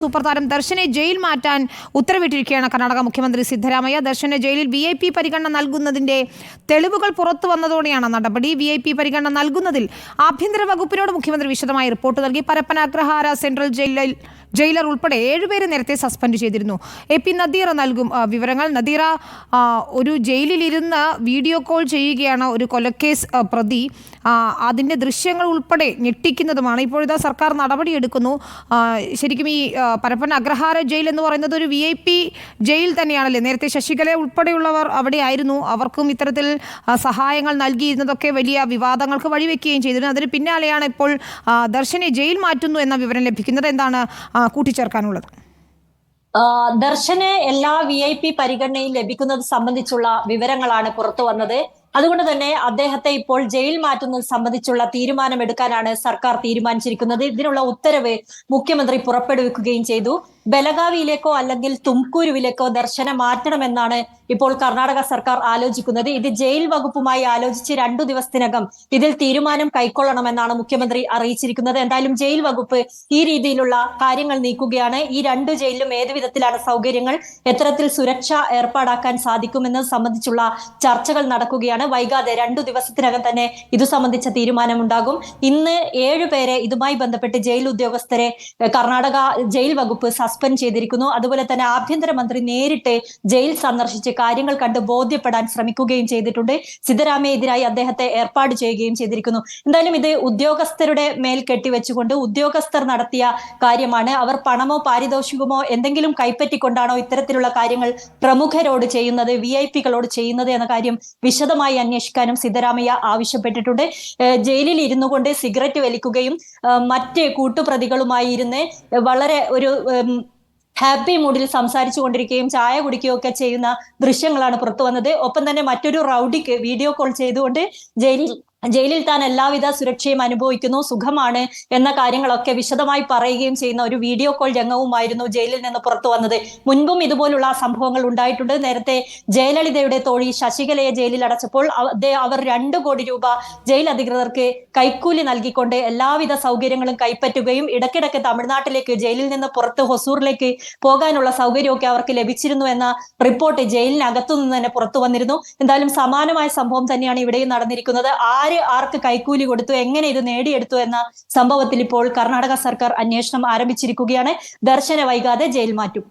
Super താരം ദർശനെ jail മാറ്റാൻ ഉത്തരവിട്ടിരിക്കുകയാണ് കർണാടക മുഖ്യമന്ത്രി സിദ്ധരാമയ്യ. ദർശന് ജയിലിൽ VIP പരിഗണന നൽകുന്നതിന്റെ തെളിവുകൾ പുറത്തു വന്നതോടെയാണ് നടപടി. VIP പരിഗണന നൽകുന്നതിൽ ആഭ്യന്തര വകുപ്പിനോട് മുഖ്യമന്ത്രി വിശദമായി റിപ്പോർട്ട് നൽകി. പരപ്പന അഗ്രഹാര സെൻട്രൽ ജയിലർ ഉൾപ്പെടെ 7 പേരെ നേരത്തെ സസ്പെൻഡ് ചെയ്തിരുന്നു. AP നദീറ നൽകും വിവരങ്ങൾ. നദീറ, ഒരു ജയിലിലിരുന്ന് വീഡിയോ കോൾ ചെയ്യുകയാണ് ഒരു കൊലക്കേസ് പ്രതി. അതിൻ്റെ ദൃശ്യങ്ങൾ ഉൾപ്പെടെ ഞെട്ടിക്കുന്നതുമാണ്. ഇപ്പോഴിതാ സർക്കാർ നടപടിയെടുക്കുന്നു. ശരിക്കും ഈ പരപ്പന അഗ്രഹാര ജയിൽ എന്ന് പറയുന്നത് ഒരു VIP ജയിൽ തന്നെയാണല്ലേ? നേരത്തെ ശശികല ഉൾപ്പെടെയുള്ളവർ അവിടെ ആയിരുന്നു. അവർക്കും ഇത്തരത്തിൽ സഹായങ്ങൾ നൽകിയിരുന്നതൊക്കെ വലിയ വിവാദങ്ങൾക്ക് വഴിവെക്കുകയും ചെയ്തിരുന്നു. അതിന് പിന്നാലെയാണ് ഇപ്പോൾ ദർശനെ ജയിൽ മാറ്റുന്നു എന്ന വിവരം ലഭിക്കുന്നത്. എന്താണ് കൂട്ടിച്ചേർക്കാനുള്ളത്? ദർശന് എല്ലാ VIP പരിഗണനയും ലഭിക്കുന്നത് സംബന്ധിച്ചുള്ള വിവരങ്ങളാണ് പുറത്തു വന്നത്. അതുകൊണ്ട് തന്നെ അദ്ദേഹത്തെ ഇപ്പോൾ ജയിൽ മാറ്റുന്നത് സംബന്ധിച്ചുള്ള തീരുമാനമെടുക്കാനാണ് സർക്കാർ തീരുമാനിച്ചിരിക്കുന്നത്. ഇതിനുള്ള ഉത്തരവ് മുഖ്യമന്ത്രി പുറപ്പെടുവിക്കുകയും ചെയ്തു. ബലഗാവിയിലേക്കോ അല്ലെങ്കിൽ തുംകൂരുവിലേക്കോ ദർശനം മാറ്റണമെന്നാണ് ഇപ്പോൾ കർണാടക സർക്കാർ ആലോചിക്കുന്നത്. ഇത് ജയിൽ വകുപ്പുമായി ആലോചിച്ച് 2 ദിവസത്തിനകം ഇതിൽ തീരുമാനം കൈക്കൊള്ളണമെന്നാണ് മുഖ്യമന്ത്രി അറിയിച്ചിരിക്കുന്നത്. എന്തായാലും ജയിൽ വകുപ്പ് ഈ രീതിയിലുള്ള കാര്യങ്ങൾ നീക്കുകയാണ്. ഈ 2 ജയിലിലും ഏത് വിധത്തിലാണ് സൗകര്യങ്ങൾ, എത്തരത്തിൽ സുരക്ഷ ഏർപ്പാടാക്കാൻ സാധിക്കുമെന്നത് സംബന്ധിച്ചുള്ള ചർച്ചകൾ നടക്കുകയാണ്. വൈകാതെ 2 ദിവസത്തിനകം തന്നെ ഇതു സംബന്ധിച്ച തീരുമാനമുണ്ടാകും. ഇന്ന് 7 പേരെ ഇതുമായി ബന്ധപ്പെട്ട് ജയിൽ ഉദ്യോഗസ്ഥരെ കർണാടക ജയിൽ വകുപ്പ് സസ്പെൻഡ് ചെയ്തിരിക്കുന്നു. അതുപോലെ തന്നെ ആഭ്യന്തരമന്ത്രി നേരിട്ട് ജയിൽ സന്ദർശിച്ച് കാര്യങ്ങൾ കണ്ട് ബോധ്യപ്പെടാൻ ശ്രമിക്കുകയും ചെയ്തിട്ടുണ്ട്. സിദ്ധരാമയ്യക്കെതിരായി അദ്ദേഹത്തെ ഏർപ്പാട് ചെയ്യുകയും ചെയ്തിരിക്കുന്നു. എന്തായാലും ഇത് ഉദ്യോഗസ്ഥരുടെ മേൽ കെട്ടിവെച്ചുകൊണ്ട് ഉദ്യോഗസ്ഥർ നടത്തിയ കാര്യമാണ്. അവർ പണമോ പാരിതോഷികമോ എന്തെങ്കിലും കൈപ്പറ്റിക്കൊണ്ടാണോ ഇത്തരത്തിലുള്ള കാര്യങ്ങൾ പ്രമുഖരോട് ചെയ്യുന്നത്, VIP-കളോട് ചെയ്യുന്നത് എന്ന കാര്യം വിശദമായി അന്വേഷിക്കാനും സിദ്ധരാമയ്യ ആവശ്യപ്പെട്ടിട്ടുണ്ട്. ജയിലിൽ ഇരുന്നു കൊണ്ട് സിഗരറ്റ് വലിക്കുകയും മറ്റ് കൂട്ടുപ്രതികളുമായി ഇരുന്ന് വളരെ ഒരു ഹാപ്പി മൂഡിൽ സംസാരിച്ചു കൊണ്ടിരിക്കുകയും ചായ കുടിക്കുകയും ഒക്കെ ചെയ്യുന്ന ദൃശ്യങ്ങളാണ് പുറത്തു വന്നത്. ഒപ്പം തന്നെ മറ്റൊരു റൗഡിക്ക് വീഡിയോ കോൾ ചെയ്തുകൊണ്ട് ജയിലിൽ താൻ എല്ലാവിധ സുരക്ഷയും അനുഭവിക്കുന്നു, സുഖമാണ് എന്ന കാര്യങ്ങളൊക്കെ വിശദമായി പറയുകയും ചെയ്യുന്ന ഒരു വീഡിയോ കോൾ രംഗവുമായിരുന്നു ജയിലിൽ നിന്ന് പുറത്തു വന്നത്. മുൻപും ഇതുപോലുള്ള സംഭവങ്ങൾ ഉണ്ടായിട്ടുണ്ട്. നേരത്തെ ജയലളിതയുടെ തോഴി ശശികലയെ ജയിലിൽ അടച്ചപ്പോൾ അവർ 2 കോടി രൂപ ജയിൽ അധികൃതർക്ക് കൈക്കൂലി നൽകിക്കൊണ്ട് എല്ലാവിധ സൗകര്യങ്ങളും കൈപ്പറ്റുകയും ഇടയ്ക്കിടയ്ക്ക് തമിഴ്നാട്ടിലേക്ക് ജയിലിൽ നിന്ന് പുറത്ത് ഹൊസൂറിലേക്ക് പോകാനുള്ള സൗകര്യമൊക്കെ അവർക്ക് ലഭിച്ചിരുന്നു എന്ന റിപ്പോർട്ട് ജയിലിനകത്തു നിന്ന് തന്നെ പുറത്തു വന്നിരുന്നു. എന്തായാലും സമാനമായ സംഭവം തന്നെയാണ് ഇവിടെയും നടന്നിരിക്കുന്നത്. ആർക്ക് കൈക്കൂലി കൊടുത്തു, എങ്ങനെ ഇത് നേടിയെടുത്തു എന്ന സംഭവത്തിൽ ഇപ്പോൾ കർണാടക സർക്കാർ അന്വേഷണം ആരംഭിച്ചിരിക്കുകയാണ്. ദർശന വൈകാതെ ജയിൽ മാറ്റും.